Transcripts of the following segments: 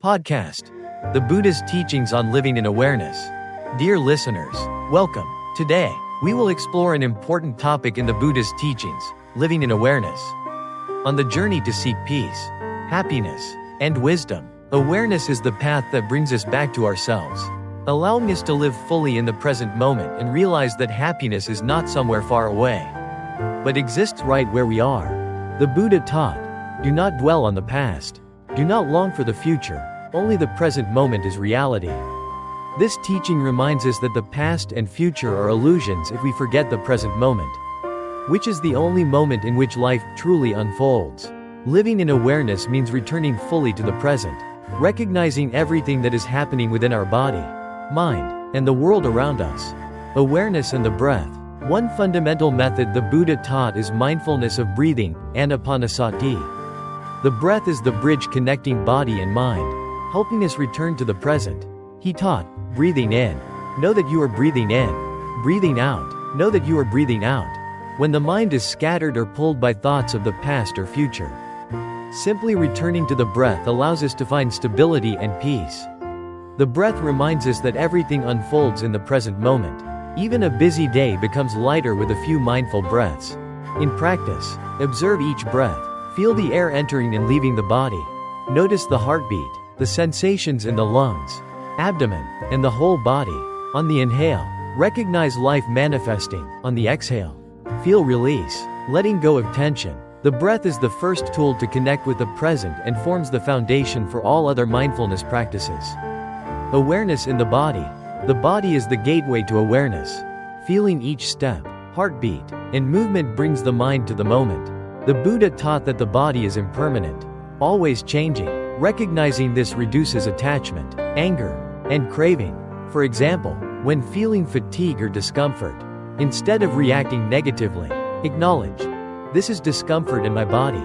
Podcast, the Buddha's teachings on living in awareness. Dear listeners, welcome. Today, we will explore an important topic in the Buddha's teachings, living in awareness. On the journey to seek peace, happiness, and wisdom, awareness is the path that brings us back to ourselves, allowing us to live fully in the present moment and realize that happiness is not somewhere far away, but exists right where we are. The Buddha taught, do not dwell on the past. Do not long for the future, only the present moment is reality. This teaching reminds us that the past and future are illusions if we forget the present moment, which is the only moment in which life truly unfolds. Living in awareness means returning fully to the present, recognizing everything that is happening within our body, mind, and the world around us. Awareness and the breath. One fundamental method the Buddha taught is mindfulness of breathing, anapanasati. The breath is the bridge connecting body and mind, helping us return to the present. He taught, breathing in, know that you are breathing in. Breathing out, know that you are breathing out. When the mind is scattered or pulled by thoughts of the past or future, simply returning to the breath allows us to find stability and peace. The breath reminds us that everything unfolds in the present moment. Even a busy day becomes lighter with a few mindful breaths. In practice, observe each breath. Feel the air entering and leaving the body. Notice the heartbeat, the sensations in the lungs, abdomen, and the whole body. On the inhale, recognize life manifesting. On the exhale, feel release, letting go of tension. The breath is the first tool to connect with the present and forms the foundation for all other mindfulness practices. Awareness in the body. The body is the gateway to awareness. Feeling each step, heartbeat, and movement brings the mind to the moment. The Buddha taught that the body is impermanent, always changing. Recognizing this reduces attachment, anger, and craving. For example, when feeling fatigue or discomfort, instead of reacting negatively, acknowledge, this is discomfort in my body.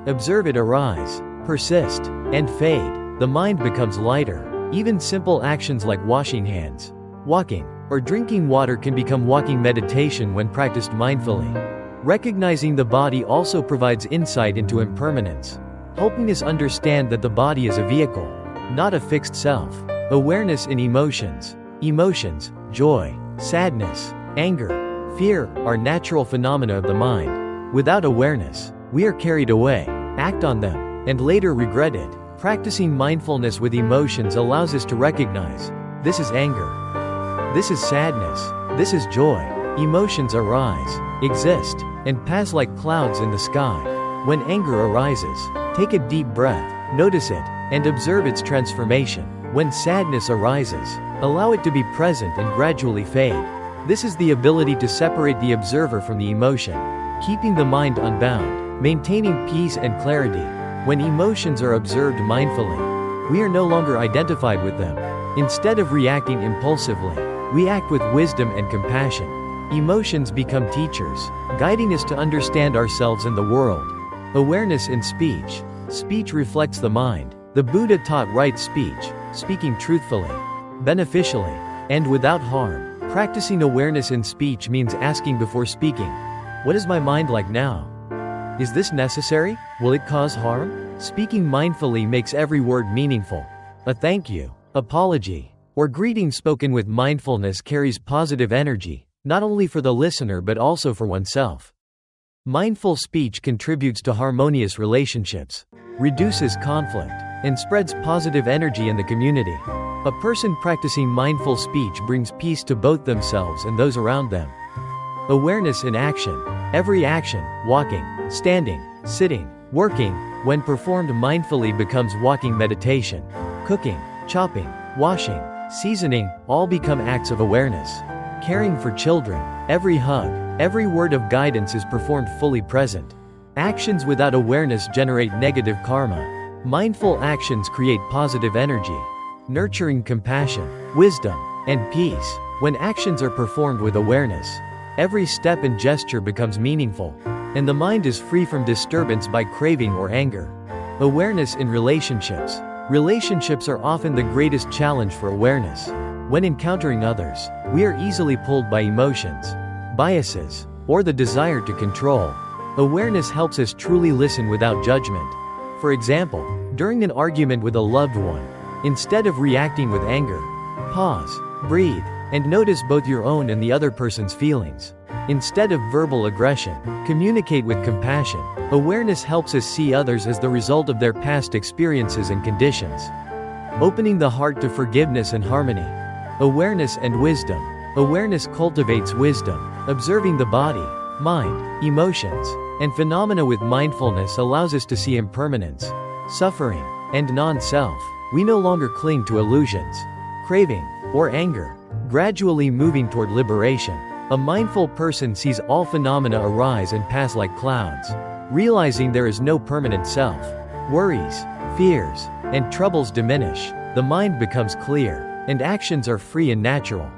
Observe it arise, persist, and fade. The mind becomes lighter. Even simple actions like washing hands, walking, or drinking water can become walking meditation when practiced mindfully. Recognizing the body also provides insight into impermanence, helping us understand that the body is a vehicle, not a fixed self. Awareness in emotions. Emotions, joy, sadness, anger, fear, are natural phenomena of the mind. Without awareness, we are carried away, act on them, and later regret it. Practicing mindfulness with emotions allows us to recognize, this is anger, this is sadness, this is joy. Emotions arise, exist, and pass like clouds in the sky. When anger arises, take a deep breath, notice it, and observe its transformation. When sadness arises, allow it to be present and gradually fade. This is the ability to separate the observer from the emotion, keeping the mind unbound, maintaining peace and clarity. When emotions are observed mindfully, we are no longer identified with them. Instead of reacting impulsively, we act with wisdom and compassion. Emotions become teachers, guiding us to understand ourselves and the world. Awareness in speech. Speech reflects the mind. The Buddha taught right speech, speaking truthfully, beneficially, and without harm. Practicing awareness in speech means asking before speaking, what is my mind like now? Is this necessary? Will it cause harm? Speaking mindfully makes every word meaningful. A thank you, apology, or greeting spoken with mindfulness carries positive energy, not only for the listener but also for oneself. Mindful speech contributes to harmonious relationships, reduces conflict, and spreads positive energy in the community. A person practicing mindful speech brings peace to both themselves and those around them. Awareness in action. Every action, walking, standing, sitting, working, when performed mindfully becomes walking meditation. Cooking, chopping, washing, seasoning, all become acts of awareness. Caring for children, every hug, every word of guidance is performed fully present. Actions without awareness generate negative karma. Mindful actions create positive energy, nurturing compassion, wisdom, and peace. When actions are performed with awareness, every step and gesture becomes meaningful, and the mind is free from disturbance by craving or anger. Awareness in relationships. Relationships are often the greatest challenge for awareness. When encountering others, we are easily pulled by emotions, biases, or the desire to control. Awareness helps us truly listen without judgment. For example, during an argument with a loved one, Instead of reacting with anger, pause, breathe, and notice both your own and the other person's feelings. Instead of verbal aggression, communicate with compassion. Awareness helps us see others as the result of their past experiences and conditions. Opening the heart to forgiveness and harmony. Awareness and wisdom. Awareness cultivates wisdom. Observing the body, mind, emotions, and phenomena with mindfulness allows us to see impermanence, suffering, and non-self. We no longer cling to illusions, craving, or anger, gradually moving toward liberation. A mindful person sees all phenomena arise and pass like clouds, realizing there is no permanent self. Worries, fears, and troubles diminish, the mind becomes clear, and actions are free and natural.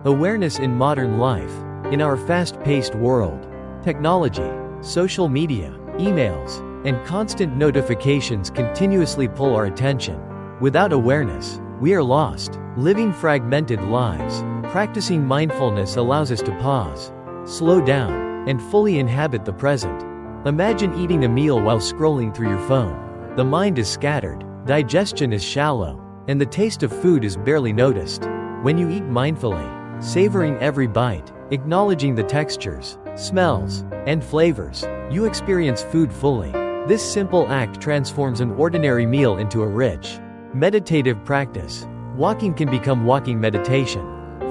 Awareness in modern life. In our fast-paced world, technology, social media, emails, and constant notifications continuously pull our attention. Without awareness, we are lost, living fragmented lives. Practicing mindfulness allows us to pause, slow down, and fully inhabit the present. Imagine eating a meal while scrolling through your phone. The mind is scattered, digestion is shallow, and the taste of food is barely noticed. When you eat mindfully, savoring every bite, acknowledging the textures, smells, and flavors, you experience food fully. This simple act transforms an ordinary meal into a rich, meditative practice. Walking can become walking meditation.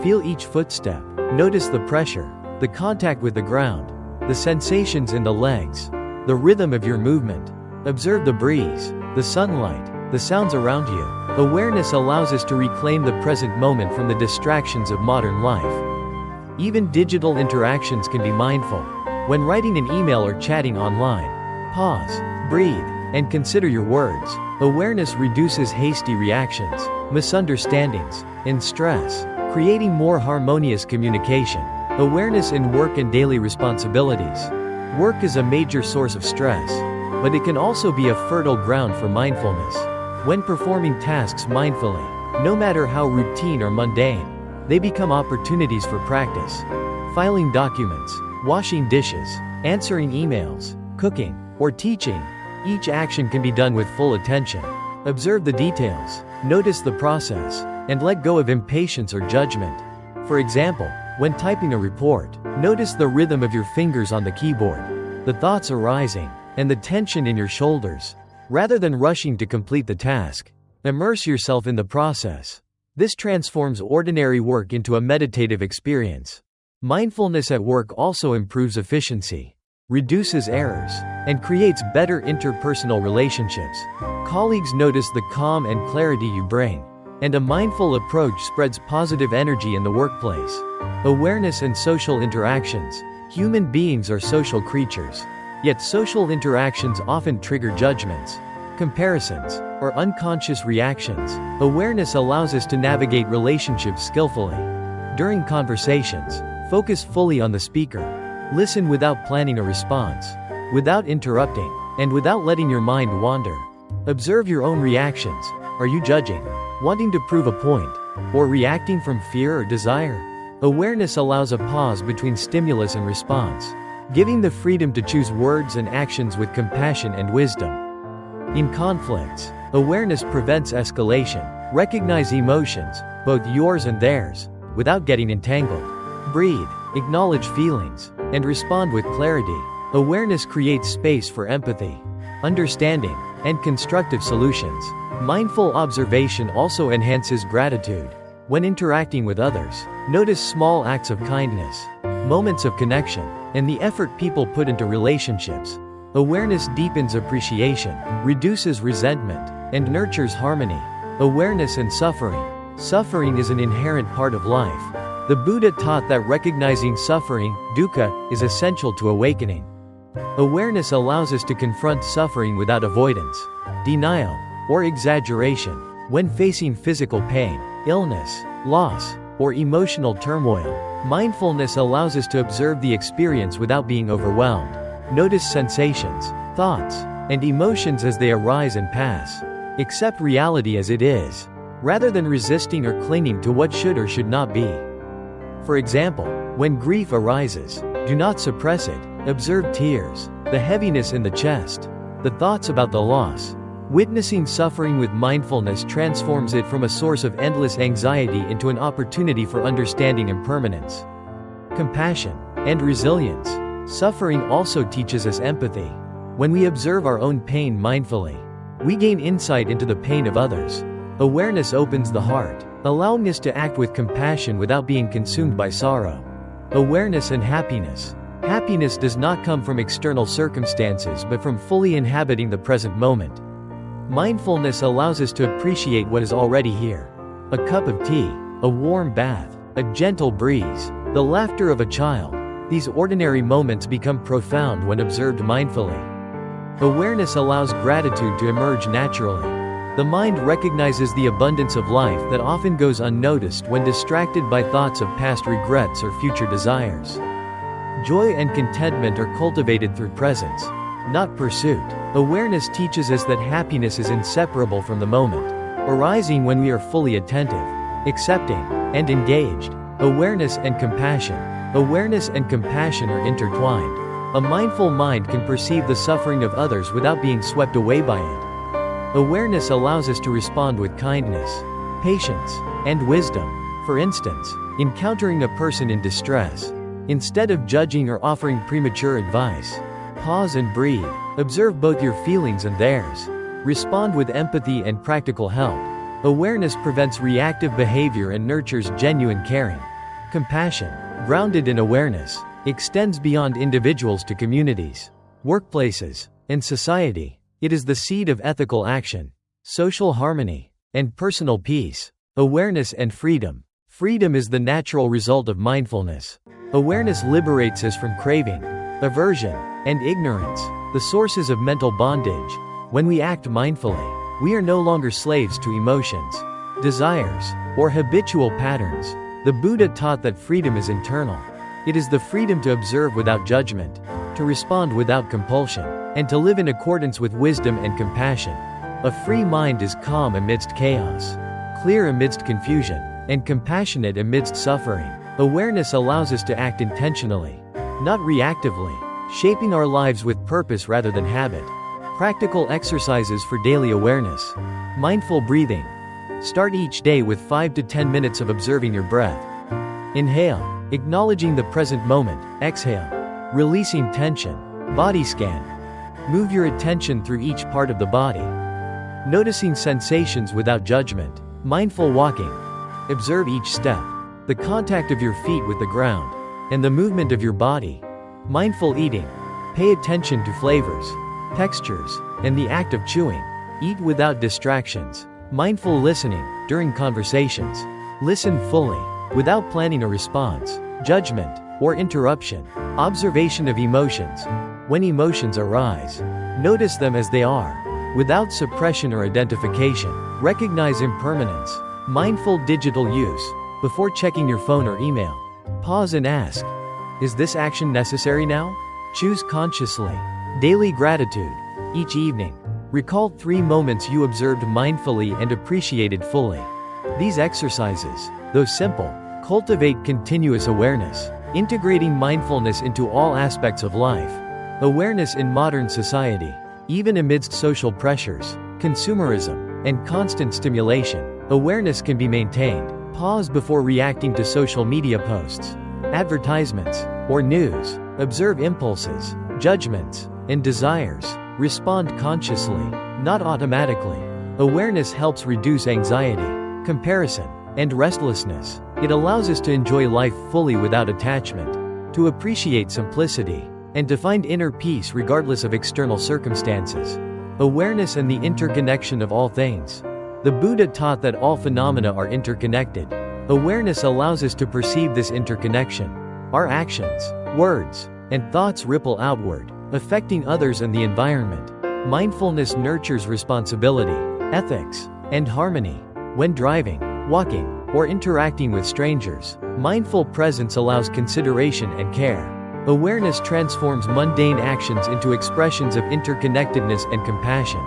Feel each footstep, notice the pressure, the contact with the ground, the sensations in the legs, the rhythm of your movement. Observe the breeze, the sunlight, the sounds around you. Awareness allows us to reclaim the present moment from the distractions of modern life. Even digital interactions can be mindful. When writing an email or chatting online, pause, breathe, and consider your words. Awareness reduces hasty reactions, misunderstandings, and stress, creating more harmonious communication. Awareness in work and daily responsibilities. Work is a major source of stress, but it can also be a fertile ground for mindfulness. When performing tasks mindfully, no matter how routine or mundane, they become opportunities for practice. Filing documents, washing dishes, answering emails, cooking, or teaching, each action can be done with full attention. Observe the details, notice the process, and let go of impatience or judgment. For example, when typing a report, notice the rhythm of your fingers on the keyboard, the thoughts arising, and the tension in your shoulders. Rather than rushing to complete the task, immerse yourself in the process. This transforms ordinary work into a meditative experience. Mindfulness at work also improves efficiency, reduces errors, and creates better interpersonal relationships. Colleagues notice the calm and clarity you bring, and a mindful approach spreads positive energy in the workplace. Awareness and social interactions. Human beings are social creatures, yet social interactions often trigger judgments, comparisons, or unconscious reactions. Awareness allows us to navigate relationships skillfully. During conversations, focus fully on the speaker. Listen without planning a response, without interrupting, and without letting your mind wander. Observe your own reactions. Are you judging, wanting to prove a point, or reacting from fear or desire? Awareness allows a pause between stimulus and response, giving the freedom to choose words and actions with compassion and wisdom. In conflicts, awareness prevents escalation. Recognize emotions, both yours and theirs, without getting entangled. Breathe, acknowledge feelings, and respond with clarity. Awareness creates space for empathy, understanding, and constructive solutions. Mindful observation also enhances gratitude. When interacting with others, notice small acts of kindness, moments of connection, and the effort people put into relationships. Awareness deepens appreciation, reduces resentment, and nurtures harmony. Awareness and suffering. Suffering is an inherent part of life. The Buddha taught that recognizing suffering, dukkha, is essential to awakening. Awareness allows us to confront suffering without avoidance, denial, or exaggeration. When facing physical pain, illness, loss, or emotional turmoil, mindfulness allows us to observe the experience without being overwhelmed. Notice sensations, thoughts, and emotions as they arise and pass. Accept reality as it is, rather than resisting or clinging to what should or should not be. For example, when grief arises, do not suppress it. Observe tears, the heaviness in the chest, the thoughts about the loss, Witnessing suffering with mindfulness transforms it from a source of endless anxiety into an opportunity for understanding impermanence, compassion, and resilience. Suffering also teaches us empathy. When we observe our own pain mindfully, we gain insight into the pain of others. Awareness opens the heart, allowing us to act with compassion without being consumed by sorrow. Awareness and happiness. Happiness does not come from external circumstances but from fully inhabiting the present moment. Mindfulness allows us to appreciate what is already here. A cup of tea, a warm bath, a gentle breeze, the laughter of a child. These ordinary moments become profound when observed mindfully. Awareness allows gratitude to emerge naturally. The mind recognizes the abundance of life that often goes unnoticed when distracted by thoughts of past regrets or future desires. Joy and contentment are cultivated through presence, not pursuit. Awareness teaches us that happiness is inseparable from the moment, arising when we are fully attentive, accepting, and engaged. Awareness and compassion. Awareness and compassion are intertwined. A mindful mind can perceive the suffering of others without being swept away by it. Awareness allows us to respond with kindness, patience, and wisdom. For instance, encountering a person in distress, instead of judging or offering premature advice, pause and breathe. Observe both your feelings and theirs. Respond with empathy and practical help. Awareness prevents reactive behavior and nurtures genuine caring. Compassion, grounded in awareness, extends beyond individuals to communities, workplaces, and society. It is the seed of ethical action, social harmony, and personal peace. Awareness and freedom. Freedom is the natural result of mindfulness. Awareness liberates us from craving, aversion, and ignorance, the sources of mental bondage. When we act mindfully, we are no longer slaves to emotions, desires, or habitual patterns. The Buddha taught that freedom is internal. It is the freedom to observe without judgment, to respond without compulsion, and to live in accordance with wisdom and compassion. A free mind is calm amidst chaos, clear amidst confusion, and compassionate amidst suffering. Awareness allows us to act intentionally, not reactively, shaping our lives with purpose rather than habit. Practical exercises for daily awareness. Mindful breathing. Start each day with 5 to 10 minutes of observing your breath. Inhale, acknowledging the present moment. Exhale, releasing tension. Body scan. Move your attention through each part of the body, noticing sensations without judgment. Mindful walking. Observe each step, the contact of your feet with the ground, and the movement of your body. Mindful eating. Pay attention to flavors, textures, and the act of chewing. Eat without distractions. Mindful listening. During conversations, listen fully, without planning a response, judgment, or interruption. Observation of emotions. When emotions arise, notice them as they are, without suppression or identification. Recognize impermanence. Mindful digital use. Before checking your phone or email, pause and ask, is this action necessary now? Choose consciously. Daily gratitude. Each evening, recall 3 moments you observed mindfully and appreciated fully. These exercises, though simple, cultivate continuous awareness, integrating mindfulness into all aspects of life. Awareness in modern society. Even amidst social pressures, consumerism, and constant stimulation, awareness can be maintained. Pause before reacting to social media posts, advertisements, or news. Observe impulses, judgments, and desires. Respond consciously, not automatically. Awareness helps reduce anxiety, comparison, and restlessness. It allows us to enjoy life fully without attachment, to appreciate simplicity, and to find inner peace regardless of external circumstances. Awareness and the interconnection of all things. The Buddha taught that all phenomena are interconnected. Awareness allows us to perceive this interconnection. Our actions, words, and thoughts ripple outward, affecting others and the environment. Mindfulness nurtures responsibility, ethics, and harmony. When driving, walking, or interacting with strangers, mindful presence allows consideration and care. Awareness transforms mundane actions into expressions of interconnectedness and compassion.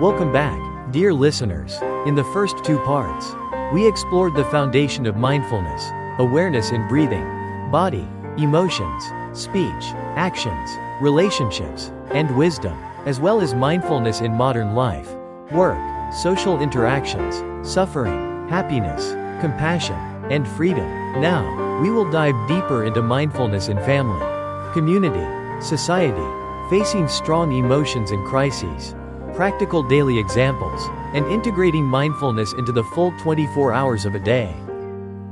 Welcome back, dear listeners. In the first 2 parts, we explored the foundation of mindfulness, awareness in breathing, body, emotions, speech, actions, relationships, and wisdom, as well as mindfulness in modern life. work, social interactions, suffering, happiness, compassion, and freedom. Now, we will dive deeper into mindfulness in family, community, society, facing strong emotions and crises, practical daily examples, and integrating mindfulness into the full 24 hours of a day.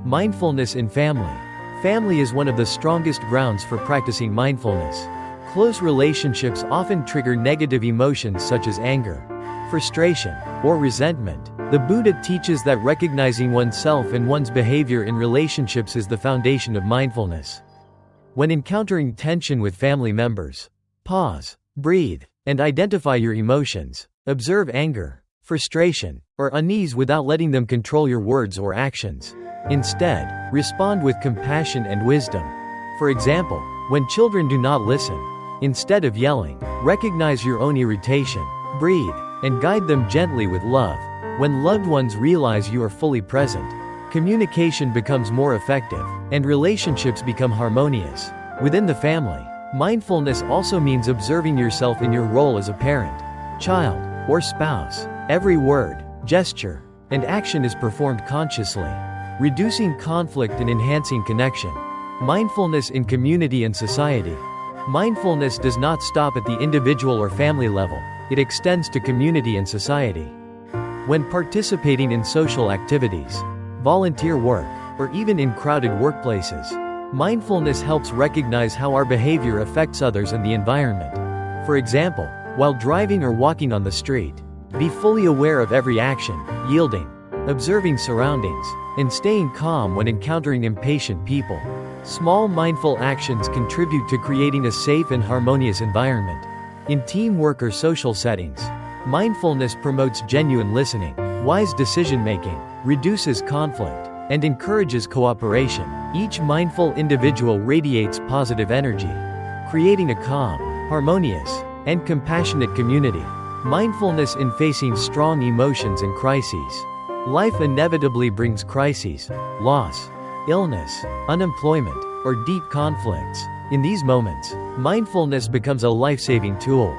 Mindfulness in family. Family is one of the strongest grounds for practicing mindfulness. Close relationships often trigger negative emotions such as anger, frustration, or resentment. The Buddha teaches that recognizing oneself and one's behavior in relationships is the foundation of mindfulness. When encountering tension with family members, pause, breathe, and identify your emotions. Observe anger, frustration, or unease without letting them control your words or actions. Instead, respond with compassion and wisdom. For example, when children do not listen, instead of yelling, recognize your own irritation, breathe, and guide them gently with love. When loved ones realize you are fully present, communication becomes more effective, and relationships become harmonious. Within the family, mindfulness also means observing yourself in your role as a parent, child, or spouse. Every word, gesture, and action is performed consciously, reducing conflict and enhancing connection. Mindfulness in community and society. Mindfulness does not stop at the individual or family level, it extends to community and society. When participating in social activities, volunteer work, or even in crowded workplaces, mindfulness helps recognize how our behavior affects others and the environment. For example, while driving or walking on the street, be fully aware of every action, yielding, observing surroundings, and staying calm when encountering impatient people. Small mindful actions contribute to creating a safe and harmonious environment. In teamwork or social settings, mindfulness promotes genuine listening, wise decision-making, reduces conflict, and encourages cooperation. Each mindful individual radiates positive energy, creating a calm, harmonious, and compassionate community. Mindfulness in facing strong emotions and crises. Life inevitably brings crises, loss, illness, unemployment, or deep conflicts. In these moments, mindfulness becomes a life-saving tool.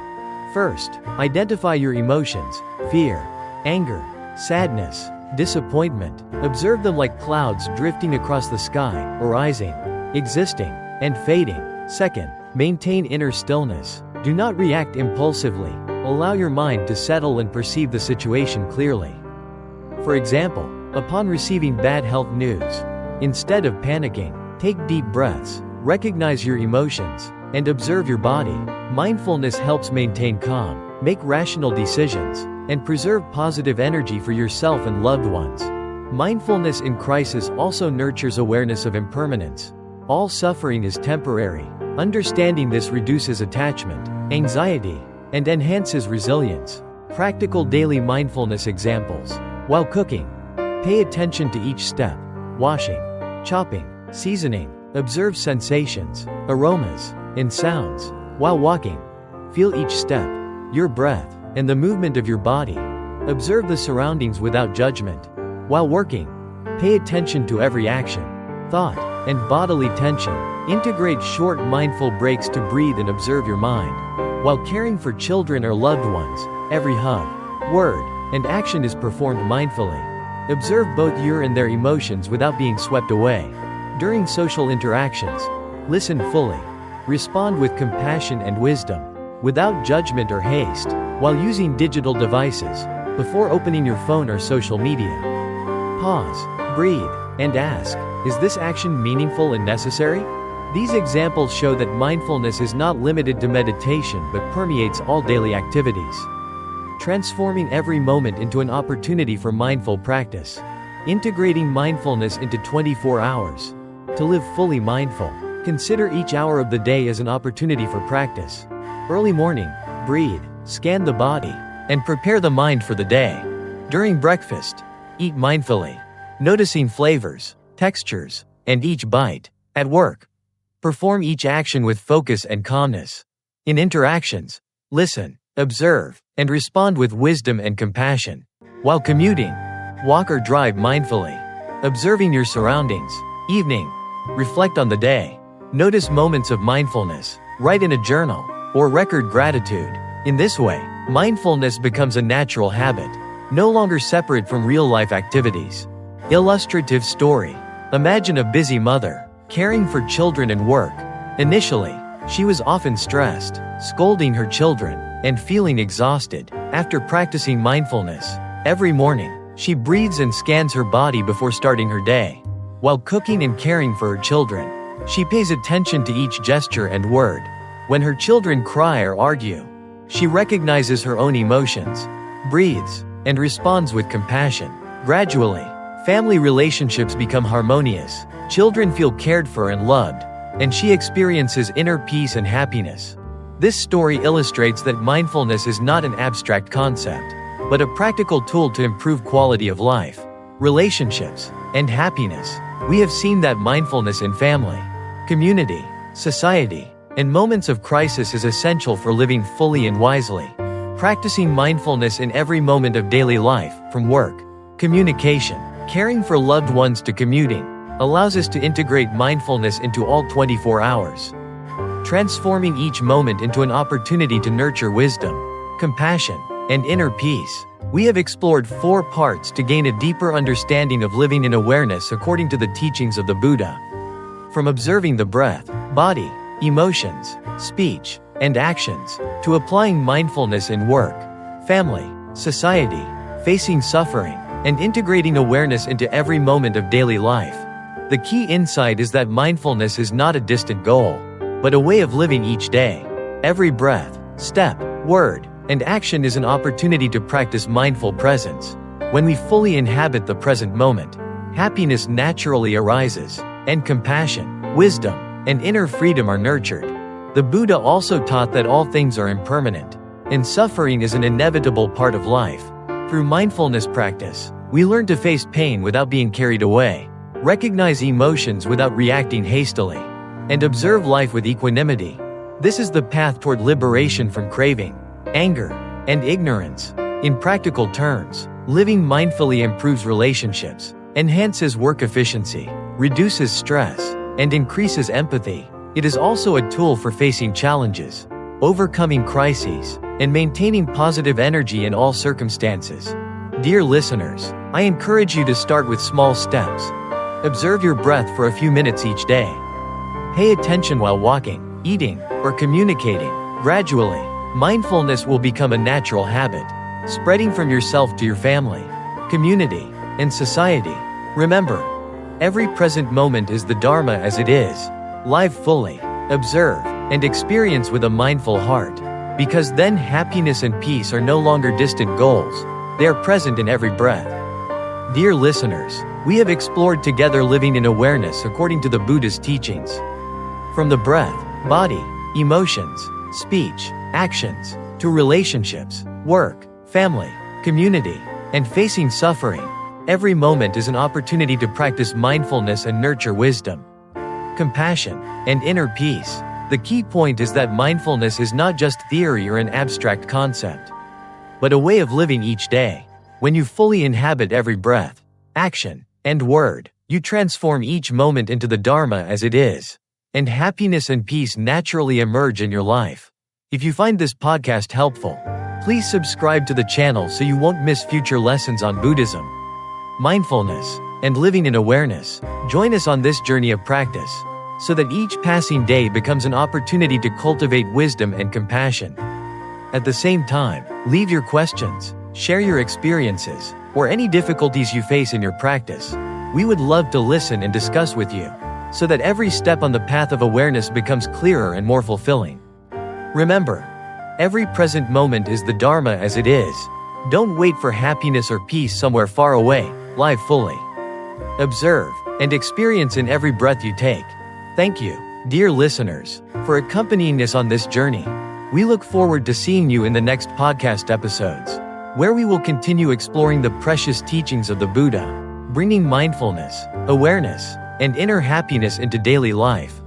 First, identify your emotions: fear, anger, sadness, disappointment. Observe them like clouds drifting across the sky, arising, existing, and fading. Second, maintain inner stillness. Do not react impulsively. Allow your mind to settle and perceive the situation clearly. For example, upon receiving bad health news, instead of panicking, take deep breaths, recognize your emotions, and observe your body. Mindfulness helps maintain calm, make rational decisions, and preserve positive energy for yourself and loved ones. Mindfulness in crisis also nurtures awareness of impermanence. All suffering is temporary. Understanding this reduces attachment, anxiety, and enhances resilience. Practical daily mindfulness examples. While cooking, pay attention to each step: washing, chopping, seasoning. Observe sensations, aromas, and sounds. While walking, feel each step, your breath, and the movement of your body. Observe the surroundings without judgment. While working, pay attention to every action, thought, and bodily tension. Integrate short mindful breaks to breathe and observe your mind. While caring for children or loved ones, every hug, word, and action is performed mindfully. Observe both your and their emotions without being swept away. During social interactions, listen fully. Respond with compassion and wisdom, without judgment or haste. While using digital devices, before opening your phone or social media, pause, breathe, and ask, is this action meaningful and necessary? These examples show that mindfulness is not limited to meditation but permeates all daily activities, transforming every moment into an opportunity for mindful practice. Integrating mindfulness into 24 hours. To live fully mindful, consider each hour of the day as an opportunity for practice. Early morning, breathe, scan the body, and prepare the mind for the day. During breakfast, eat mindfully, noticing flavors, textures, and each bite. At work, perform each action with focus and calmness. In interactions, listen, observe, and respond with wisdom and compassion. While commuting, walk or drive mindfully, observing your surroundings. Evening, reflect on the day. Notice moments of mindfulness, write in a journal, or record gratitude. In this way, mindfulness becomes a natural habit, no longer separate from real-life activities. Illustrative story. Imagine a busy mother, caring for children and work. Initially, she was often stressed, scolding her children, and feeling exhausted. After practicing mindfulness, every morning, she breathes and scans her body before starting her day. While cooking and caring for her children, she pays attention to each gesture and word. When her children cry or argue, she recognizes her own emotions, breathes, and responds with compassion. Gradually, family relationships become harmonious, children feel cared for and loved, and she experiences inner peace and happiness. This story illustrates that mindfulness is not an abstract concept, but a practical tool to improve quality of life, relationships, and happiness. We have seen that mindfulness in family, community, society, and moments of crisis is essential for living fully and wisely. Practicing mindfulness in every moment of daily life, from work, communication, caring for loved ones to commuting, allows us to integrate mindfulness into all 24 hours, transforming each moment into an opportunity to nurture wisdom, compassion, and inner peace. We have explored 4 parts to gain a deeper understanding of living in awareness according to the teachings of the Buddha. From observing the breath, body, emotions, speech, and actions, to applying mindfulness in work, family, society, facing suffering, and integrating awareness into every moment of daily life. The key insight is that mindfulness is not a distant goal, but a way of living each day. Every breath, step, word, and action is an opportunity to practice mindful presence. When we fully inhabit the present moment, happiness naturally arises, and compassion, wisdom, and inner freedom are nurtured. The Buddha also taught that all things are impermanent, and suffering is an inevitable part of life. Through mindfulness practice, we learn to face pain without being carried away, recognize emotions without reacting hastily, and observe life with equanimity. This is the path toward liberation from craving, anger, and ignorance. In practical terms, living mindfully improves relationships, enhances work efficiency, reduces stress, and increases empathy. It is also a tool for facing challenges, overcoming crises, and maintaining positive energy in all circumstances. Dear listeners, I encourage you to start with small steps. Observe your breath for a few minutes each day. Pay attention while walking, eating, or communicating. Gradually, mindfulness will become a natural habit, spreading from yourself to your family, community, and society. Remember, every present moment is the Dharma as it is. Live fully, observe, and experience with a mindful heart, because then happiness and peace are no longer distant goals, they are present in every breath. Dear listeners, we have explored together living in awareness according to the Buddha's teachings. From the breath, body, emotions, speech, actions, to relationships, work, family, community, and facing suffering, every moment is an opportunity to practice mindfulness and nurture wisdom, compassion, and inner peace. The key point is that mindfulness is not just theory or an abstract concept, but a way of living each day. When you fully inhabit every breath, action, and word, you transform each moment into the Dharma as it is, and happiness and peace naturally emerge in your life. If you find this podcast helpful, please subscribe to the channel so you won't miss future lessons on Buddhism, mindfulness, and living in awareness. Join us on this journey of practice, so that each passing day becomes an opportunity to cultivate wisdom and compassion. At the same time, leave your questions, share your experiences, or any difficulties you face in your practice. We would love to listen and discuss with you, so that every step on the path of awareness becomes clearer and more fulfilling. Remember, every present moment is the Dharma as it is. Don't wait for happiness or peace somewhere far away. Live fully. Observe and experience in every breath you take. Thank you, dear listeners, for accompanying us on this journey. We look forward to seeing you in the next podcast episodes, where we will continue exploring the precious teachings of the Buddha, bringing mindfulness, awareness, and inner happiness into daily life.